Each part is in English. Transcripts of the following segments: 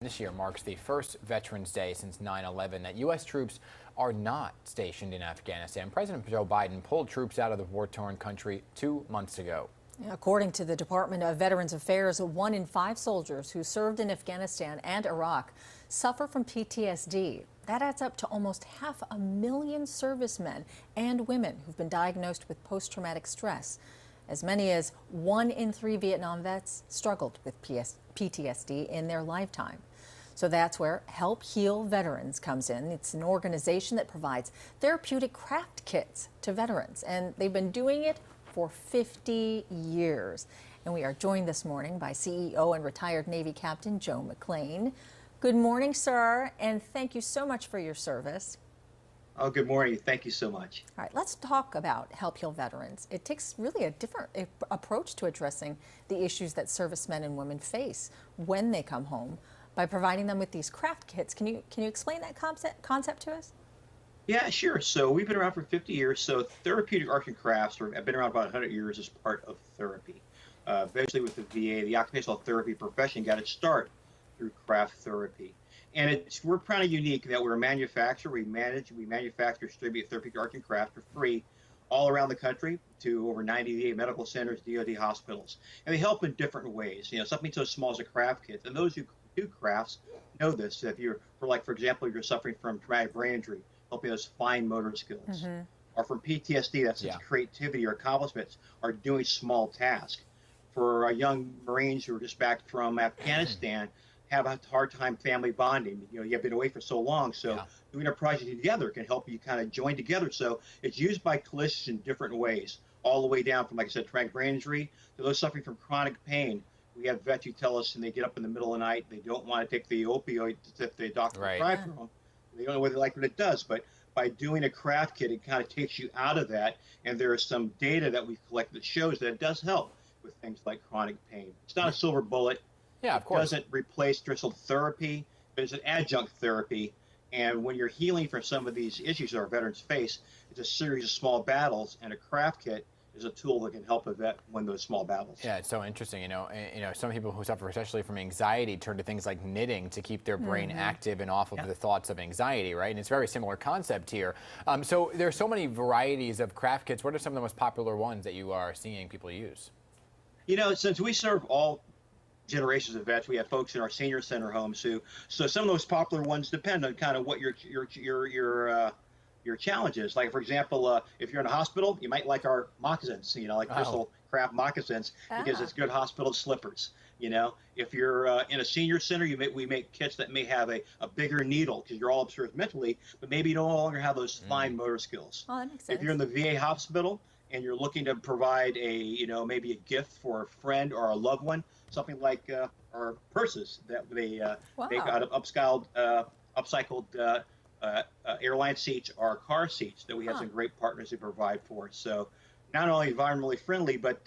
This year marks the first Veterans Day since 9/11 that U.S. troops are not stationed in Afghanistan. President Joe Biden pulled troops out of the war-torn country 2 months ago. According to the Department of Veterans Affairs, 1 in 5 soldiers who served in Afghanistan and Iraq suffer from PTSD. That adds up to almost 500,000 servicemen and women who've been diagnosed with post-traumatic stress. As many as 1 in 3 Vietnam vets struggled with PTSD in their lifetime. So that's where Help Heal Veterans comes in. It's an organization that provides therapeutic craft kits to veterans, and they've been doing it for 50 years. And we are joined this morning by CEO and retired Navy Captain Joe McLean. Good morning, sir, and thank you so much for your service. Oh, good morning. Thank you so much. All right, let's talk about Help Heal Veterans. It takes really a different approach to addressing the issues that servicemen and women face when they come home by providing them with these craft kits. Can you explain that concept to us? Yeah, sure. So we've been around for 50 years. So therapeutic arts and crafts have been around about 100 years as part of therapy. Eventually with the VA, the occupational therapy profession got its start through craft therapy. And we're kind of unique that we're a manufacturer. We manufacture, distribute therapeutic arts and crafts for free all around the country to over 90 VA medical centers, DoD hospitals. And they help in different ways. Something so small as a craft kit. And those who do crafts know this. If you're, for example, you're suffering from traumatic brain injury, helping us fine motor skills. Or from PTSD, that's creativity or accomplishments, or doing small tasks. For young Marines who are just back from Afghanistan, have a hard time family bonding. You've been away for so long, so doing a project together can help you kind of join together. So it's used by clinicians in different ways, all the way down from, like I said, traumatic brain injury to those suffering from chronic pain. We have vets who tell us, and they get up in the middle of the night, they don't want to take the opioid that the doctor prescribed for them. They don't know whether they like what it does, but by doing a craft kit, it kind of takes you out of that. And there is some data that we collect that shows that it does help with things like chronic pain. It's not a silver bullet. Yeah, of course. It doesn't replace traditional therapy, but it's an adjunct therapy. And when you're healing from some of these issues that our veterans face, it's a series of small battles, and a craft kit is a tool that can help a vet win those small battles. Yeah, it's so interesting. Some people who suffer especially from anxiety turn to things like knitting to keep their brain active and off of the thoughts of anxiety, right? And it's a very similar concept here. So there's so many varieties of craft kits. What are some of the most popular ones that you are seeing people use? Since we serve all generations of vets, we have folks in our senior center homes so some of those popular ones depend on kind of what your challenge is. Like, for example, if you're in a hospital, you might like our moccasins, like crystal craft moccasins, because it's good hospital slippers. If you're in a senior center, we make kits that may have a bigger needle because you're all upstairs mentally, but maybe you no longer have those fine motor skills. Oh, that makes sense. If you're in the VA hospital and you're looking to provide maybe a gift for a friend or a loved one, something like our purses that they make out of upcycled airline seats or car seats that we have some great partners who provide for us. So not only environmentally friendly, but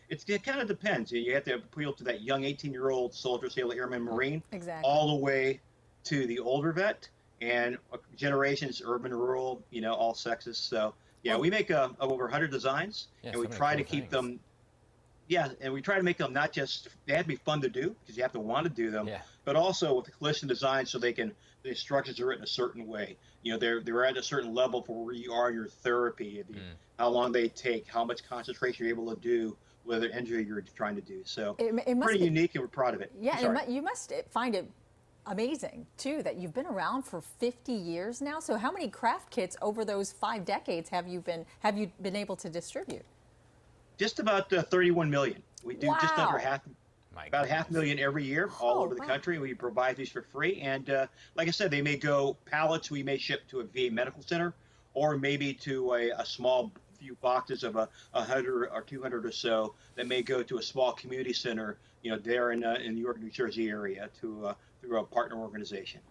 it kind of depends. You have to appeal to that young 18-year-old soldier, sailor, airman, Marine, all the way to the older vet, and generations, urban, rural, all sexes. So yeah, we make over 100 designs, and we try to keep them. Yeah, and we try to make them not just, they have to be fun to do because you have to want to do them, but also with the clinician design so the instructions are written a certain way. They're at a certain level for where you are in your therapy, how long they take, how much concentration you're able to do with an injury you're trying to do. So it pretty unique, and we're proud of it. Yeah, you must find it amazing, too, that you've been around for 50 years now. So how many craft kits over those 5 decades have you been able to distribute? Just about 31 million. We do just under about 500,000 every year all over the country. We provide these for free. And like I said, they may go pallets we may ship to a VA medical center, or maybe to a small few boxes of 100 or 200 or so that may go to a small community center, there in New York, New Jersey area through a partner organization.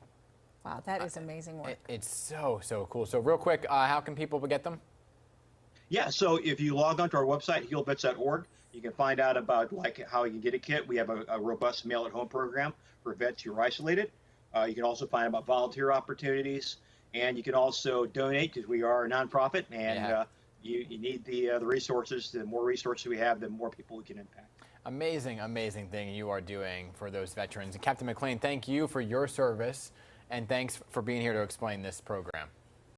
Wow, that is amazing work. It's so cool. So real quick, how can people get them? Yeah, so if you log onto our website, healvets.org, you can find out about how you can get a kit. We have a robust mail-at-home program for vets who are isolated. You can also find out about volunteer opportunities, and you can also donate because we are a nonprofit, and you need the resources. The more resources we have, the more people we can impact. Amazing, amazing thing you are doing for those veterans. And Captain McLean, thank you for your service, and thanks for being here to explain this program.